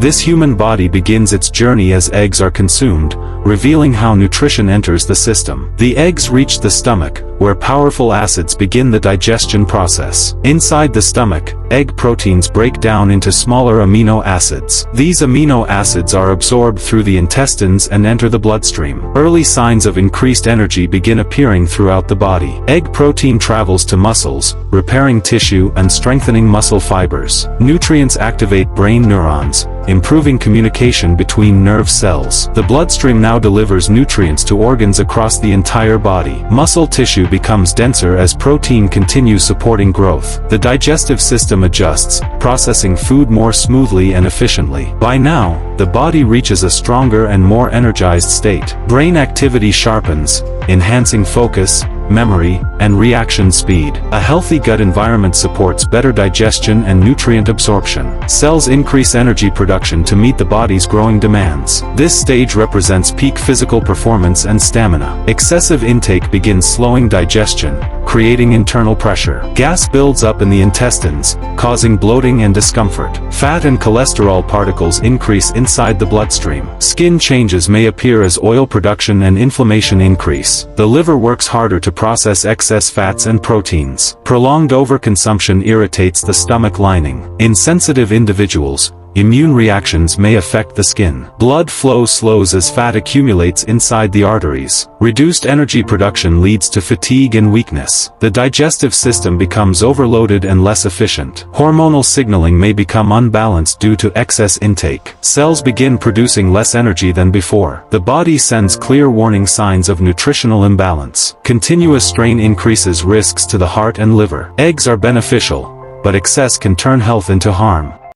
This human body begins its journey as eggs are consumed, revealing how nutrition enters the system. The eggs reach the stomach, where powerful acids begin the digestion process. Inside the stomach, egg proteins break down into smaller amino acids. These amino acids are absorbed through the intestines and enter the bloodstream. Early signs of increased energy begin appearing throughout the body. Egg protein travels to muscles, repairing tissue and strengthening muscle fibers. Nutrients activate brain neurons, improving communication between nerve cells. The bloodstream now delivers nutrients to organs across the entire body. Muscle tissue becomes denser as protein continues supporting growth. The digestive system adjusts, processing food more smoothly and efficiently. By now, the body reaches a stronger and more energized state. Brain activity sharpens, enhancing focus, memory, and reaction speed. A healthy gut environment supports better digestion and nutrient absorption. Cells increase energy production to meet the body's growing demands. This stage represents peak physical performance and stamina. Excessive intake begins slowing digestion, creating internal pressure. Gas builds up in the intestines, causing bloating and discomfort. Fat and cholesterol particles increase inside the bloodstream. Skin changes may appear as oil production and inflammation increase. The liver works harder to process excess fats and proteins. Prolonged overconsumption irritates the stomach lining. In sensitive individuals, immune reactions may affect the skin. Blood flow slows as fat accumulates inside the arteries. Reduced energy production leads to fatigue and weakness. The digestive system becomes overloaded and less efficient. Hormonal signaling may become unbalanced due to excess intake. Cells begin producing less energy than before. The body sends clear warning signs of nutritional imbalance. Continuous strain increases risks to the heart and liver. Eggs are beneficial, but excess can turn health into harm.